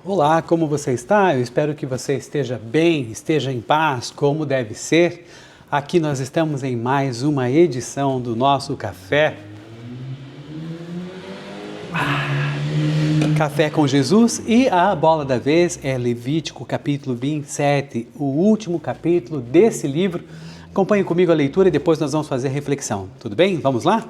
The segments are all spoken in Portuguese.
Olá, como você está? Eu espero que você esteja bem, esteja em paz, como deve ser. Aqui nós estamos em mais uma edição do nosso Café. Café com Jesus, e a bola da vez é Levítico capítulo 27, o último capítulo desse livro. Acompanhe comigo a leitura e depois nós vamos fazer reflexão. Tudo bem? Vamos lá?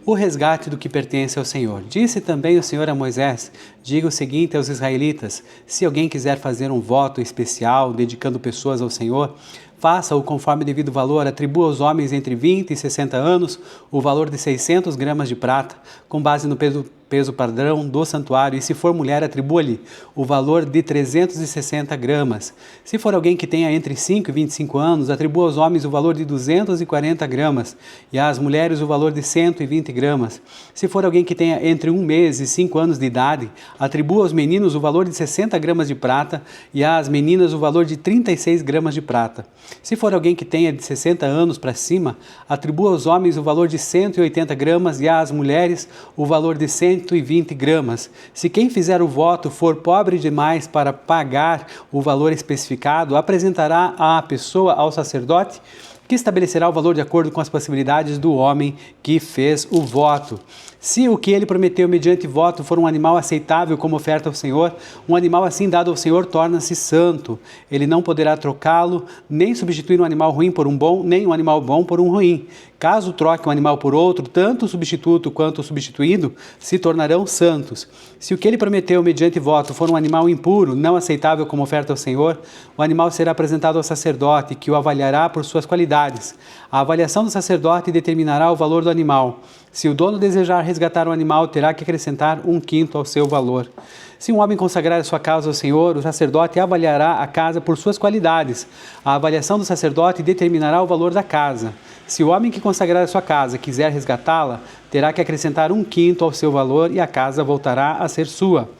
O resgate do que pertence ao Senhor. Disse também o Senhor a Moisés: diga o seguinte aos israelitas: se alguém quiser fazer um voto especial, dedicando pessoas ao Senhor, faça-o conforme devido valor, atribua aos homens entre 20 e 60 anos o valor de 600 gramas de prata, com base no peso padrão do santuário, e se for mulher, atribua-lhe o valor de 360 gramas. Se for alguém que tenha entre 5 e 25 anos, atribua aos homens o valor de 240 gramas, e às mulheres o valor de 120 gramas. Se for alguém que tenha entre 1 mês e 5 anos de idade, atribua aos meninos o valor de 60 gramas de prata, e às meninas o valor de 36 gramas de prata. Se for alguém que tenha de 60 anos para cima, atribua aos homens o valor de 180 gramas e às mulheres o valor de 120 gramas. Se quem fizer o voto for pobre demais para pagar o valor especificado, apresentará a pessoa ao sacerdote, que estabelecerá o valor de acordo com as possibilidades do homem que fez o voto. Se o que ele prometeu mediante voto for um animal aceitável como oferta ao Senhor, um animal assim dado ao Senhor torna-se santo. Ele não poderá trocá-lo, nem substituir um animal ruim por um bom, nem um animal bom por um ruim. Caso troque um animal por outro, tanto o substituto quanto o substituído se tornarão santos. Se o que ele prometeu mediante voto for um animal impuro, não aceitável como oferta ao Senhor, o animal será apresentado ao sacerdote, que o avaliará por suas qualidades. A avaliação do sacerdote determinará o valor do animal. Se o dono desejar resgatar o animal, terá que acrescentar 1/5 ao seu valor. Se um homem consagrar a sua casa ao Senhor, o sacerdote avaliará a casa por suas qualidades. A avaliação do sacerdote determinará o valor da casa. Se o homem que consagrar a sua casa quiser resgatá-la, terá que acrescentar 1/5 ao seu valor e a casa voltará a ser sua.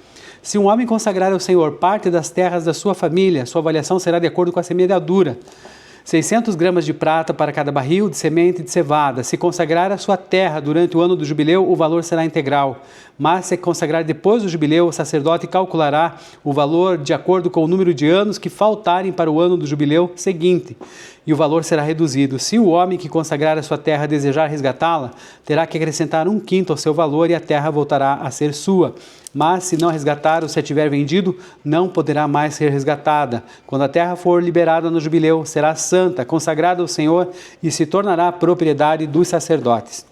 Se um homem consagrar ao Senhor parte das terras da sua família, sua avaliação será de acordo com a semeadura. 600 gramas de prata para cada barril de semente de cevada. Se consagrar a sua terra durante o ano do jubileu, o valor será integral. Mas se consagrar depois do jubileu, o sacerdote calculará o valor de acordo com o número de anos que faltarem para o ano do jubileu seguinte, e o valor será reduzido. Se o homem que consagrar a sua terra desejar resgatá-la, terá que acrescentar 1/5 ao seu valor e a terra voltará a ser sua. Mas se não resgatar ou se a tiver vendido, não poderá mais ser resgatada. Quando a terra for liberada no jubileu, será santa, consagrada ao Senhor e se tornará propriedade dos sacerdotes.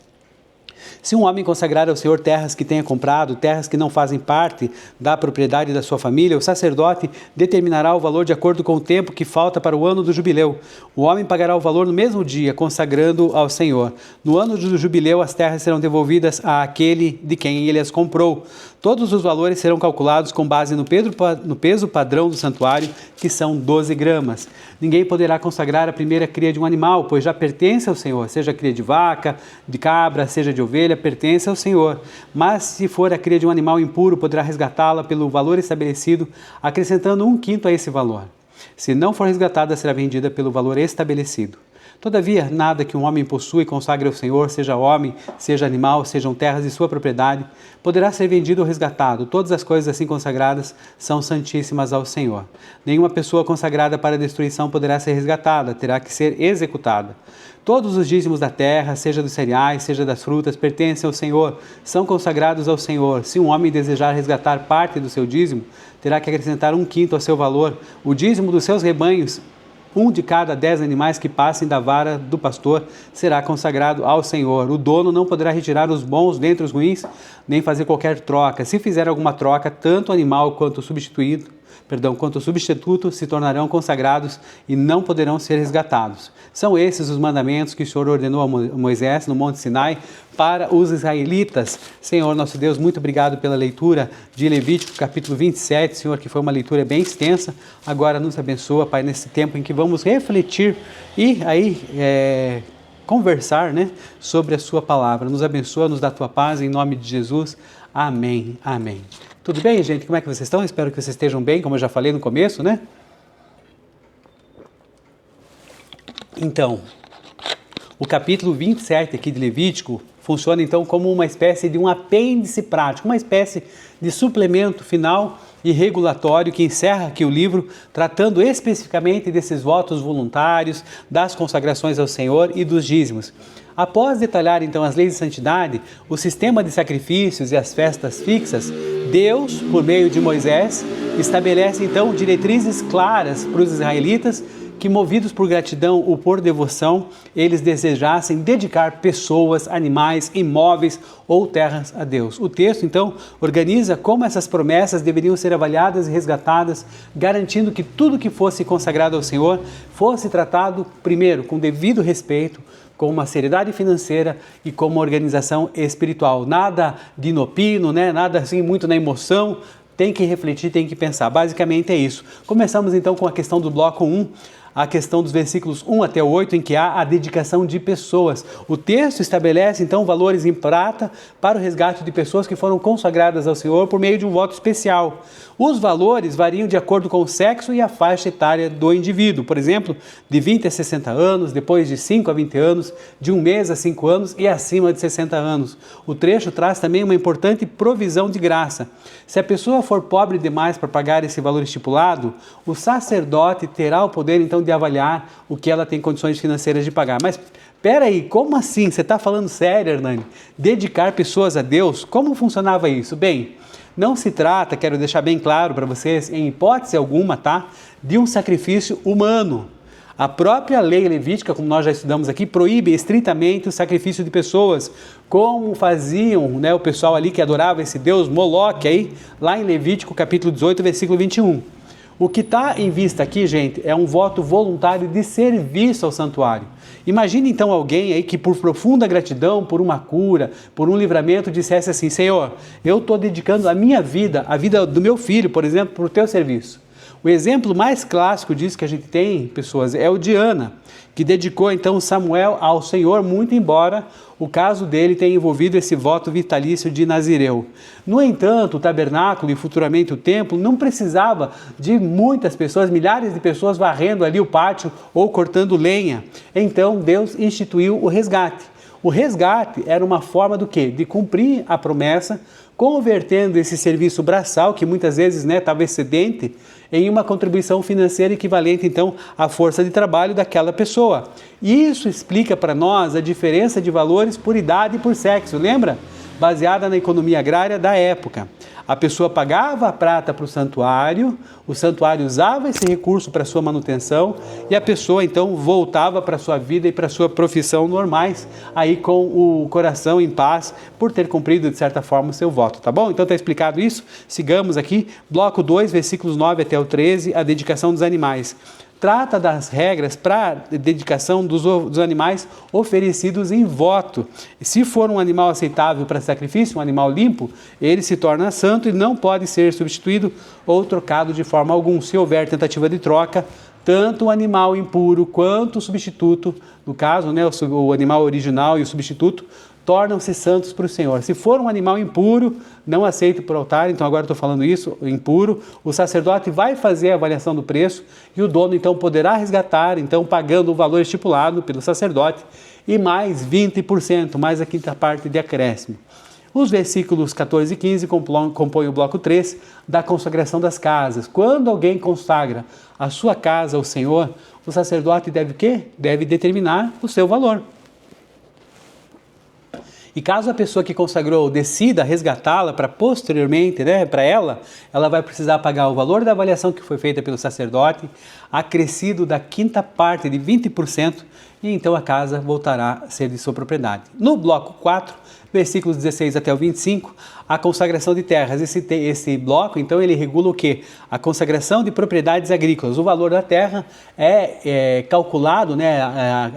Se um homem consagrar ao Senhor terras que tenha comprado, terras que não fazem parte da propriedade da sua família, o sacerdote determinará o valor de acordo com o tempo que falta para o ano do jubileu. O homem pagará o valor no mesmo dia, consagrando ao Senhor. No ano do jubileu, as terras serão devolvidas àquele de quem ele as comprou. Todos os valores serão calculados com base no peso padrão do santuário, que são 12 gramas. Ninguém poderá consagrar a primeira cria de um animal, pois já pertence ao Senhor, seja a cria de vaca, de cabra, seja de ovelha, pertence ao Senhor. Mas se for a cria de um animal impuro, poderá resgatá-la pelo valor estabelecido, acrescentando 1/5 a esse valor. Se não for resgatada, será vendida pelo valor estabelecido. Todavia, nada que um homem possua e consagre ao Senhor, seja homem, seja animal, sejam terras de sua propriedade, poderá ser vendido ou resgatado. Todas as coisas assim consagradas são santíssimas ao Senhor. Nenhuma pessoa consagrada para a destruição poderá ser resgatada, terá que ser executada. Todos os dízimos da terra, seja dos cereais, seja das frutas, pertencem ao Senhor, são consagrados ao Senhor. Se um homem desejar resgatar parte do seu dízimo, terá que acrescentar 1/5 ao seu valor. O dízimo dos seus rebanhos, 1 de cada 10 animais que passem da vara do pastor, será consagrado ao Senhor. O dono não poderá retirar os bons dentre os ruins, nem fazer qualquer troca. Se fizer alguma troca, tanto o animal quanto o substituto se tornarão consagrados e não poderão ser resgatados. São esses os mandamentos que o Senhor ordenou a Moisés no Monte Sinai para os israelitas. Senhor, nosso Deus, muito obrigado pela leitura de Levítico, capítulo 27, Senhor, que foi uma leitura bem extensa. Agora nos abençoa, Pai, nesse tempo em que vamos refletir e aí conversar, sobre a sua palavra. Nos abençoa, nos dá a tua paz, em nome de Jesus. Amém, amém. Tudo bem, gente? Como é que vocês estão? Espero que vocês estejam bem, como eu já falei no começo, Então, o capítulo 27 aqui de Levítico funciona então como uma espécie de um apêndice prático, uma espécie de suplemento final e regulatório que encerra aqui o livro, tratando especificamente desses votos voluntários, das consagrações ao Senhor e dos dízimos. Após detalhar então as leis de santidade, o sistema de sacrifícios e as festas fixas, Deus, por meio de Moisés, estabelece então diretrizes claras para os israelitas que, movidos por gratidão ou por devoção, eles desejassem dedicar pessoas, animais, imóveis ou terras a Deus. O texto, então, organiza como essas promessas deveriam ser avaliadas e resgatadas, garantindo que tudo que fosse consagrado ao Senhor fosse tratado, primeiro, com devido respeito, com uma seriedade financeira e com uma organização espiritual. Nada de inopino, nada assim muito na emoção, tem que refletir, tem que pensar. Basicamente é isso. Começamos então com a questão do bloco 1, a questão dos versículos 1 até 8, em que há a dedicação de pessoas. O texto estabelece então valores em prata para o resgate de pessoas que foram consagradas ao Senhor por meio de um voto especial. Os valores variam de acordo com o sexo e a faixa etária do indivíduo. Por exemplo, de 20 a 60 anos, depois de 5 a 20 anos, de 1 mês a 5 anos e acima de 60 anos. O trecho traz também uma importante provisão de graça. Se a pessoa for pobre demais para pagar esse valor estipulado, o sacerdote terá o poder então de avaliar o que ela tem condições financeiras de pagar. Mas peraí, como assim? Você está falando sério, Hernani? Dedicar pessoas a Deus? Como funcionava isso? Bem, não se trata, quero deixar bem claro para vocês, em hipótese alguma, de um sacrifício humano. A própria lei levítica, como nós já estudamos aqui, proíbe estritamente o sacrifício de pessoas, como faziam o pessoal ali que adorava esse deus Moloque, aí, lá em Levítico capítulo 18, versículo 21. O que está em vista aqui, gente, é um voto voluntário de serviço ao santuário. Imagine então alguém aí que por profunda gratidão, por uma cura, por um livramento, dissesse assim: Senhor, eu estou dedicando a minha vida, a vida do meu filho, por exemplo, para o teu serviço. O exemplo mais clássico disso que a gente tem, pessoas, é o de Ana, que dedicou então Samuel ao Senhor, muito embora o caso dele tenha envolvido esse voto vitalício de Nazireu. No entanto, o tabernáculo e futuramente o templo não precisava de muitas pessoas, milhares de pessoas varrendo ali o pátio ou cortando lenha. Então Deus instituiu o resgate. O resgate era uma forma do quê? De cumprir a promessa, convertendo esse serviço braçal, que muitas vezes estava excedente, em uma contribuição financeira equivalente, então, à força de trabalho daquela pessoa. Isso explica para nós a diferença de valores por idade e por sexo, lembra? Baseada na economia agrária da época. A pessoa pagava a prata para o santuário usava esse recurso para sua manutenção e a pessoa então voltava para a sua vida e para a sua profissão normais, aí com o coração em paz por ter cumprido de certa forma o seu voto, tá bom? Então está explicado isso, sigamos aqui, bloco 2, versículos 9 até o 13, a dedicação dos animais. Trata das regras para dedicação dos animais oferecidos em voto. Se for um animal aceitável para sacrifício, um animal limpo, ele se torna santo e não pode ser substituído ou trocado de forma alguma. Se houver tentativa de troca, tanto o animal impuro quanto o substituto, no caso, o animal original e o substituto, tornam-se santos para o Senhor. Se for um animal impuro, não aceito para o altar, então agora estou falando isso, impuro, o sacerdote vai fazer a avaliação do preço e o dono então poderá resgatar, então pagando o valor estipulado pelo sacerdote e mais 20%, mais a quinta parte de acréscimo. Os versículos 14 e 15 compõem o bloco 3 da consagração das casas. Quando alguém consagra a sua casa ao Senhor, o sacerdote deve o quê? Deve determinar o seu valor. E caso a pessoa que consagrou decida resgatá-la para posteriormente, para ela vai precisar pagar o valor da avaliação que foi feita pelo sacerdote, acrescido da quinta parte de 20%, e então a casa voltará a ser de sua propriedade. No bloco 4, versículos 16 até o 25, a consagração de terras. Esse bloco, então, ele regula o quê? A consagração de propriedades agrícolas. O valor da terra é calculado,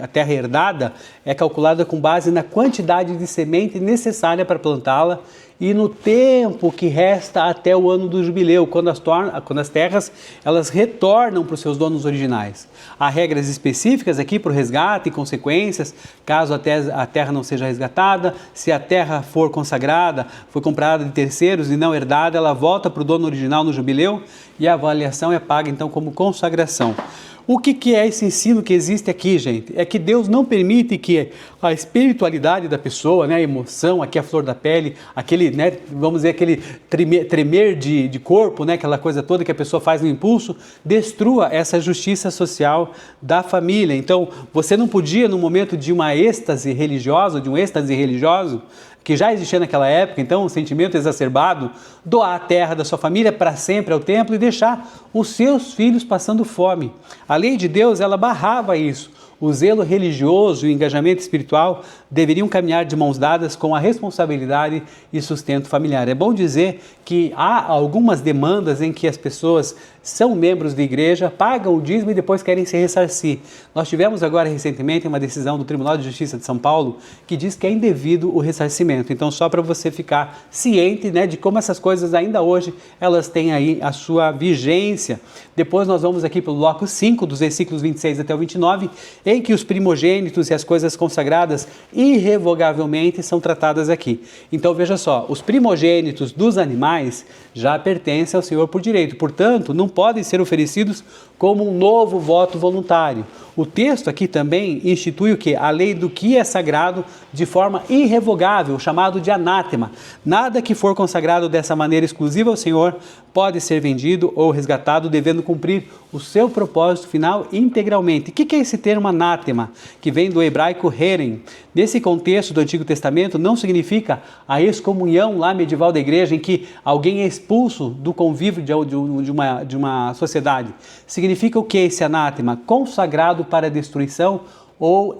a terra herdada é calculada com base na quantidade de semente necessária para plantá-la e no tempo que resta até o ano do jubileu, quando as terras elas retornam para os seus donos originais. Há regras específicas aqui para o resgate e consequências, caso a terra não seja resgatada. Se a terra for consagrada, foi comprada de terceiros e não herdada, ela volta para o dono original no jubileu e a avaliação é paga então como consagração. O que é esse ensino que existe aqui, gente? É que Deus não permite que a espiritualidade da pessoa, né, a emoção, aqui a flor da pele, aquele, né, vamos dizer, aquele tremer de corpo, né, aquela coisa toda que a pessoa faz no impulso, destrua essa justiça social da família. Então, você não podia, no momento de uma êxtase religiosa, de um êxtase religioso, que já existia naquela época, então um sentimento exacerbado, doar a terra da sua família para sempre ao templo e deixar os seus filhos passando fome. A lei de Deus, ela barrava isso. O zelo religioso e o engajamento espiritual deveriam caminhar de mãos dadas com a responsabilidade e sustento familiar. É bom dizer que há algumas demandas em que as pessoas são membros da igreja, pagam o dízimo e depois querem se ressarcir. Nós tivemos agora recentemente uma decisão do Tribunal de Justiça de São Paulo que diz que é indevido o ressarcimento. Então, só para você ficar ciente, né, de como essas coisas ainda hoje elas têm aí a sua vigência. Depois nós vamos aqui para o bloco 5, dos versículos 26 até o 29, em que os primogênitos e as coisas consagradas irrevogavelmente são tratadas aqui. Então veja só, os primogênitos dos animais já pertencem ao Senhor por direito, portanto não podem ser oferecidos como um novo voto voluntário. O texto aqui também institui o que? A lei do que é sagrado de forma irrevogável, chamado de anátema. Nada que for consagrado dessa maneira exclusiva ao Senhor pode ser vendido ou resgatado, devendo cumprir o seu propósito final integralmente. O que é esse termo anátema? Que vem do hebraico herem. Nesse contexto do Antigo Testamento, não significa a excomunhão lá medieval da igreja, em que alguém é expulso do convívio de uma sociedade. Significa o que esse anátema? Consagrado para a destruição ou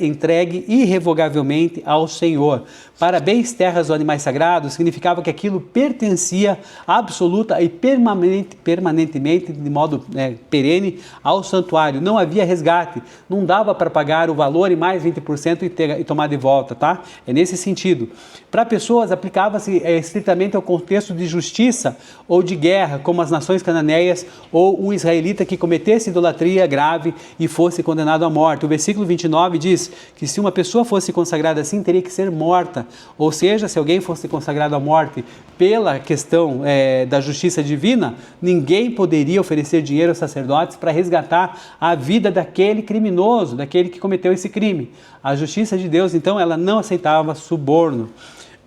entregue irrevogavelmente ao Senhor. Para bens, terras ou animais sagrados, significava que aquilo pertencia absoluta e permanentemente, de modo perene, ao santuário. Não havia resgate, não dava para pagar o valor e mais 20% e tomar de volta, tá? É nesse sentido. Para pessoas, aplicava-se estritamente ao contexto de justiça ou de guerra, como as nações cananeias ou um israelita que cometesse idolatria grave e fosse condenado à morte. O versículo 29 diz que se uma pessoa fosse consagrada assim, teria que ser morta. Ou seja, se alguém fosse consagrado à morte pela questão da justiça divina, ninguém poderia oferecer dinheiro aos sacerdotes para resgatar a vida daquele criminoso, daquele que cometeu esse crime. A justiça de Deus, então, ela não aceitava suborno.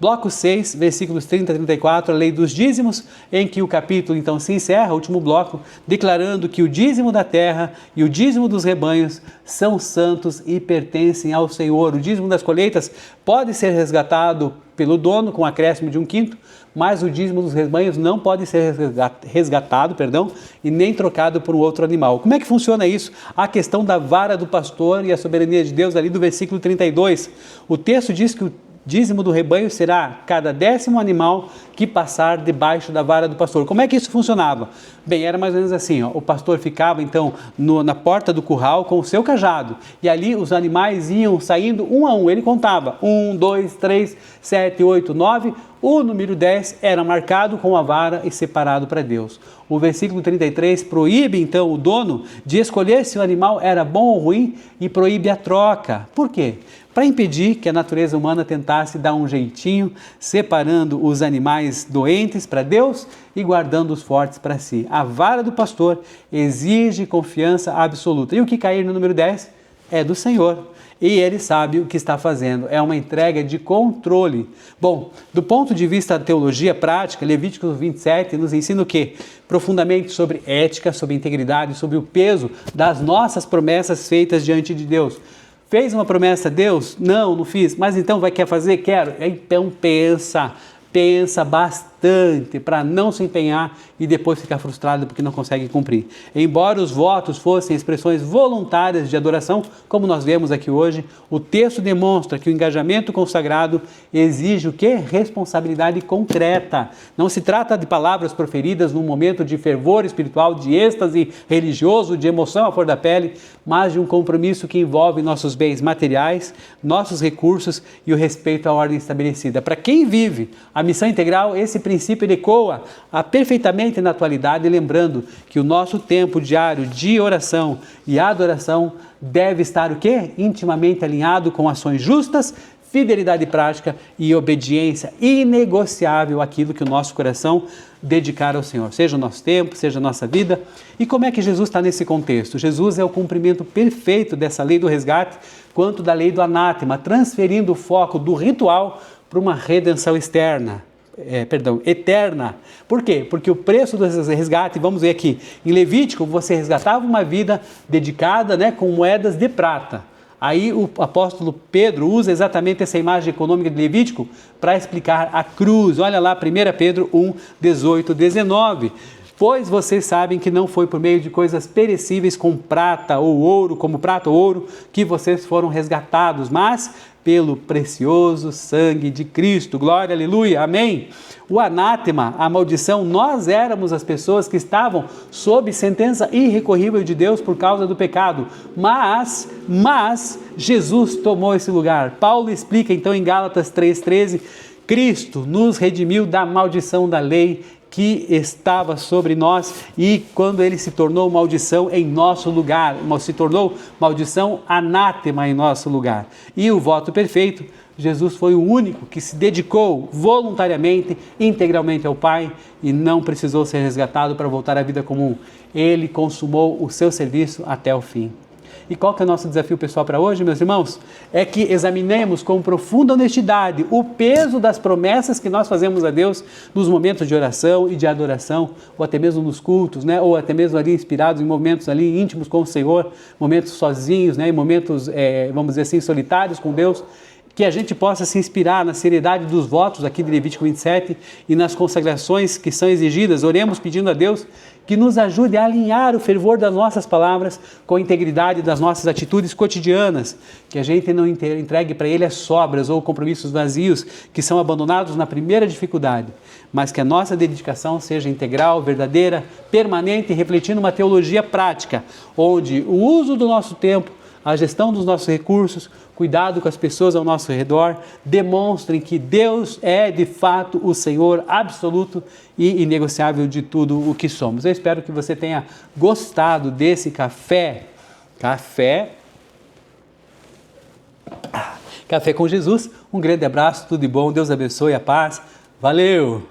Bloco 6, versículos 30 a 34, a lei dos dízimos, em que o capítulo então se encerra, o último bloco, declarando que o dízimo da terra e o dízimo dos rebanhos são santos e pertencem ao Senhor. O dízimo das colheitas pode ser resgatado pelo dono com acréscimo de 1/5, mas o dízimo dos rebanhos não pode ser resgatado, e nem trocado por um outro animal. Como é que funciona isso? A questão da vara do pastor e a soberania de Deus ali do versículo 32. O texto diz que o dízimo do rebanho será cada 10º animal que passar debaixo da vara do pastor. Como é que isso funcionava? Bem, era mais ou menos assim, o pastor ficava então na porta do curral com o seu cajado, e ali os animais iam saindo um a um, ele contava, 1, 2, 3, 7, 8, 9, o número 10 era marcado com a vara e separado para Deus. O versículo 33 proíbe então o dono de escolher se o animal era bom ou ruim e proíbe a troca. Por quê? Para impedir que a natureza humana tentasse dar um jeitinho, separando os animais doentes para Deus e guardando os fortes para si. A vara do pastor exige confiança absoluta. E o que cair no número 10 é do Senhor. E ele sabe o que está fazendo. É uma entrega de controle. Bom, do ponto de vista da teologia prática, Levítico 27 nos ensina o quê? Profundamente sobre ética, sobre integridade, sobre o peso das nossas promessas feitas diante de Deus. Fez uma promessa a Deus? Não fiz. Mas então quer fazer? Quero. Então pensa bastante para não se empenhar e depois ficar frustrado porque não consegue cumprir. Embora os votos fossem expressões voluntárias de adoração, como nós vemos aqui hoje, o texto demonstra que o engajamento consagrado exige o quê? Responsabilidade concreta. Não se trata de palavras proferidas num momento de fervor espiritual, de êxtase religioso, de emoção à flor da pele, mas de um compromisso que envolve nossos bens materiais, nossos recursos e o respeito à ordem estabelecida. Para quem vive a missão integral, esse princípio ecoa perfeitamente na atualidade, lembrando que o nosso tempo diário de oração e adoração deve estar o quê? Intimamente alinhado com ações justas, fidelidade prática e obediência inegociável àquilo que o nosso coração dedicar ao Senhor, seja o nosso tempo, seja a nossa vida. E como é que Jesus está nesse contexto? Jesus é o cumprimento perfeito dessa lei do resgate, quanto da lei do anátema, transferindo o foco do ritual para uma redenção eterna. Por quê? Porque o preço do resgate, vamos ver aqui, em Levítico você resgatava uma vida dedicada, com moedas de prata. Aí o apóstolo Pedro usa exatamente essa imagem econômica de Levítico para explicar a cruz. Olha lá, 1 Pedro 1, 18, 19. Pois vocês sabem que não foi por meio de coisas perecíveis como prata ou ouro, que vocês foram resgatados, mas pelo precioso sangue de Cristo. Glória, aleluia, amém. O anátema, a maldição, nós éramos as pessoas que estavam sob sentença irrecorrível de Deus por causa do pecado, mas Jesus tomou esse lugar. Paulo explica então em Gálatas 3,13, Cristo nos redimiu da maldição da lei que estava sobre nós, e quando ele se tornou maldição em nosso lugar, se tornou maldição anátema em nosso lugar. E o voto perfeito, Jesus foi o único que se dedicou voluntariamente, integralmente ao Pai e não precisou ser resgatado para voltar à vida comum. Ele consumou o seu serviço até o fim. E qual que é o nosso desafio pessoal para hoje, meus irmãos? É que examinemos com profunda honestidade o peso das promessas que nós fazemos a Deus nos momentos de oração e de adoração, ou até mesmo nos cultos, ou até mesmo ali inspirados em momentos ali íntimos com o Senhor, momentos sozinhos, em momentos, vamos dizer assim, solitários com Deus, que a gente possa se inspirar na seriedade dos votos aqui de Levítico 27 e nas consagrações que são exigidas. Oremos pedindo a Deus que nos ajude a alinhar o fervor das nossas palavras com a integridade das nossas atitudes cotidianas, que a gente não entregue para Ele as sobras ou compromissos vazios que são abandonados na primeira dificuldade, mas que a nossa dedicação seja integral, verdadeira, permanente, refletindo uma teologia prática, onde o uso do nosso tempo, a gestão dos nossos recursos, cuidado com as pessoas ao nosso redor, demonstrem que Deus é de fato o Senhor absoluto e inegociável de tudo o que somos. Eu espero que você tenha gostado desse café com Jesus. Um grande abraço, tudo de bom, Deus abençoe, a paz. Valeu!